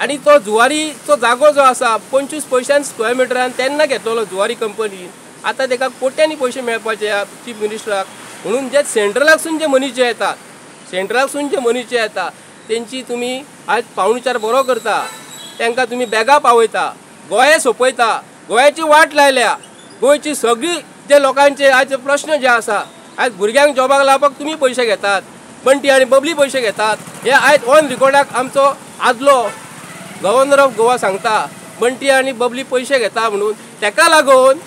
आणि तो जुवारीचो जागो जो आसा 25 पैशान स्क्वेअर मिटरान तेन्ना घेतलो जुवारी कंपनी. आता ताका कोट्यांनी पैसे मेळपाचे चीफ मिनिस्टराक. म्हणून जे सेंट्रलाकसून जे मनीस जे येतात, सेंट्रलाकसून जे मनीस जे येता तेंची तुम्ही आज पावणीचार बरो करता, तांकां तुम्ही बॅगा पावयता, गोंय सोंपयता, गोंयाची वाट लायल्या. गोंयची सगळी जे लोकांचे आज प्रश्न जे आसा, आज भुरग्यांक जॉबाक लावपाक तुम्ही पैसे घेतात, बंटी आणि बबली पैसे घेतात. हे आयज ऑन रिकॉर्डाक आमचो आदलो गव्हर्नर ऑफ गोवा सांगता बंटी आणि बबली पैसे घेता म्हणून. ताका लागून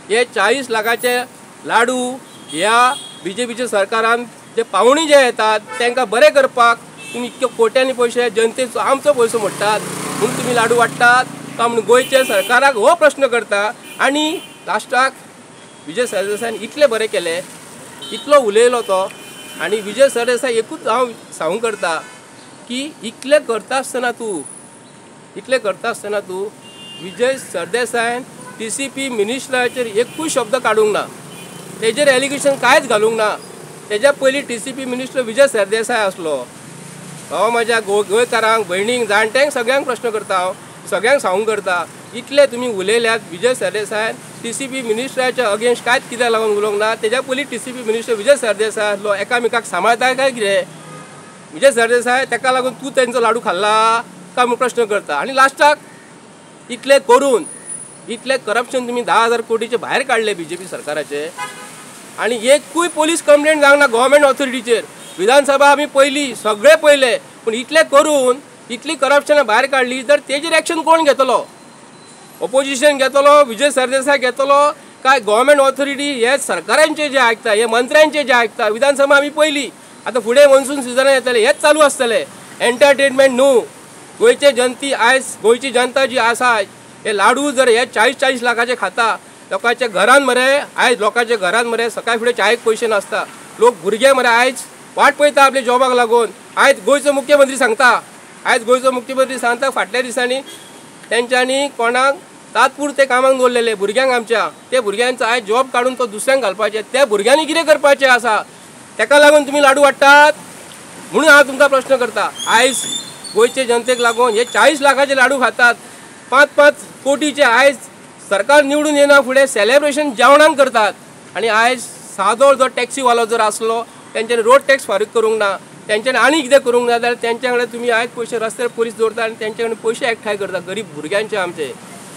हे 40 लाखाचे लाडू ह्या बीजेपीच्या सरकारान जे पावणी जे येतात तांकां बरें करपाक तुम्ही इतके कोट्यांनी पैसे जनतेचो आमचो पयसो मोडटात म्हणून तुम्ही लाडू वाडटात काय म्हणून गोंयच्या सरकाराक हो प्रश्न करता. आणि लास्टाक विजय सरदेसायन इतले बरें केले, इतलो उलयलो तो. आणि विजय सरदेसाय एकूच हांव सांगूंक करता की इतले करता आसतना तूं विजय सरदेसायन TCP मिनिस्टराचेर एकूच शब्द काडूंक ना, तेजेर एलिगेशन कांयच घालूंक ना. तेज्या पयलीं TCP मिनिस्टर विजय सरदेसाय आसलो. हांव म्हाज्या गोंयकारांक, भयणींक, जाणट्यांक सगळ्यांक प्रश्न करता, हांव सगळ्यांक सांगूंक करता इतले तुमी उलयल्यात. विजय सरदेसायन TCP मिनिस्टराच्या अगेन्स्ट कांयच कित्याक लागून उलोवंक ना. तेज्या पयलीं TCP मिनिस्टर विजय सरदेसाय आसलो. एकामेकाक सांबाळताय काय कितें विजय सरदेसाय? ताका लागून तूं तेंचो लाडू खाल्ला काय म्हूण प्रश्न करता. आणि लास्टाक इतले करून इतले करप्शन तुम्ही 10,000 कोटीचे भायर काढले बीजेपी सरकाराचे. आणि एकूय पोलीस कंप्लेंट जावंक ना गव्हर्मेंट ऑथॉरिटीचेर. विधानसभा आमी पयली सगळे पयले, पूण इतले करून इतली करप्शनां भायर काढली तर तेजेर एक्शन कोण घेतलो? ऑपोजिशन घेतलो, विजय सरदेसाय घेतलो काय गव्हर्मेंट ऑथॉरिटी? हे सरकारांचे जे आयकता, हे मंत्र्यांचे जे आयकता. विधानसभा आमी पयली, आता फुडें मॉन्सून सिजन येतले, हेच चालू आसतले. एंटरटेनमेंट न्हू. गोंयचे जनती आयज गोंयची जनता जी आसा हे लाडू जर हे 40 लाखाचे खाता लोकांच्या घरान मरे. आयज लोकांच्या घरान मरे सकाळी फुडें चायेक पयशे नासता. लोक भुरगे मरे आयज वाट पळयता आपल्या जॉबाक लागून. आयज गोंयचो मुख्यमंत्री सांगता फाटल्या दिसांनी तेंच्यांनी कोणाक तात्पुरते कामाक दवरलेले भुरग्यांक आमच्या, ते भुरग्यांचो आयज जॉब काडून तो दुसऱ्यांक घालपाचे. त्या भुरग्यांनी कितें करपाचें आसा ताका लागून तुमी लाडू वाडटात. म्हणून हांव तुमकां प्रश्न करता, आयज गोंयचे जनतेक लागून हे 40 लाखाचे लाडू खातात, 5-5 कोटीचे आयज सरकार निवडून येना फुडें सेलेब्रेशन जेवणान करतात. आणि आयज सादो जो टॅक्सीवालो जर आसलो तेंच्यांनी रोड टॅक्स फारीक करूंक ना, तेंच्यांनी आनी कितें करूंक ना, जाल्यार तेंच्या कडेन तुमी आयज पयशे रस्त्यार पोलीस दवरता आनी तेंच्या कडेन पयशे एकठांय करता गरीब भुरग्यांचे आमचे.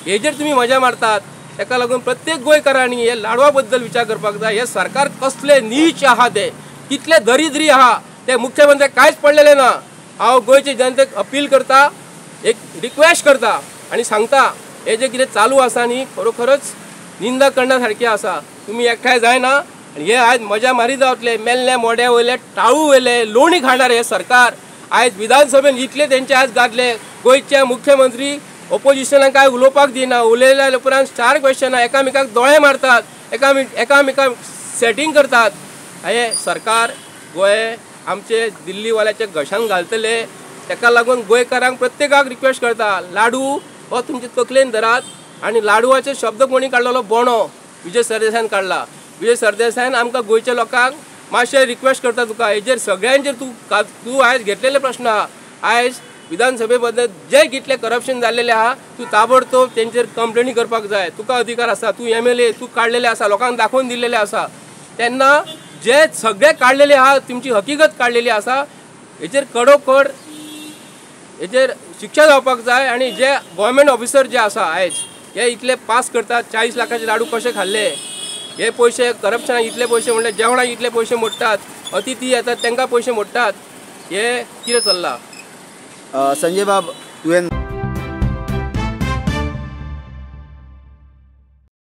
हेजेर तुमी मजा मारतात. ताका लागून प्रत्येक गोंयकारांनी हे लाडवा बद्दल विचार करपाक जाय. हे सरकार कसले नीच आहा, ते कितले दरिद्री आहा, ते मुख्यमंत्र्याक कांयच पडलेले ना. हांव गोंयचे जनतेक अपील करता, एक रिक्वेस्ट करता आणि सांगता हे जे कितें चालू आसा न्ही खरोखरच निंदा करण्या सारकें आसा. तुमी एकठांय जायना आनी हे आयज मजा मारी जावतले. मेल्ले मोड्या वयले, टाळू वयले, लोणी खाणार हे सरकार. आयज विधानसभेन इतले तेंचे आयज गाजले. गोंयचे मुख्यमंत्री ऑपोजिशनाक काय उलोवपाक दिना. उलयल्या उपरांत 4 क्वेश्चनां, एकामेकाक दोळे मारतात, एकामेकाक सेटींग करतात. हे सरकार गोंय आमचे दिल्लीवाल्याचे घशान घालतले. ताका लागून गोंयकारांक प्रत्येकाक रिक्वेस्ट करता, लाडू हो तुमचे तकलेन धरात. आणि लाडूवाचे शब्द कोणी काडलेलो? बोणो विजय सरदेसायन काडला. विजय सरदेसायन आमकां गोंयच्या लोकांक मातशें रिक्वेस्ट करता, तुका हेजेर सगळ्यांचेर तूं आयज घेतलेले प्रश्न आहा. आयज विधानसभे बद्दल जे कितले करप्शन जाल्लेले आहा तूं ताबडतोब तेंचेर कंप्लेनी करपाक जाय. तुका अधिकार आसा, तूं MLA तूं काडलेले आसा, लोकांक दाखोवन दिल्लेले आसा. तेन्ना जे सगळे काडलेले आहा, तुमची हकीकत काडलेली आसा, हेचेर कडोकड हेचेर शिक्षा जावपाक जाय. आणि जे गव्हर्मेंट ऑफिसर जे आसा आयज हे इतले पास करतात, 40 लाखाचे लाडू कशे खाल्ले, हे पयशे करप्शनाक इतले पयशे म्हणल्यार जेवणाक इतले पयशे मोडटात, अतिथी येतात तांकां पयशे मोडटात, हे कितें चल्लां? संजय बाब, तुवें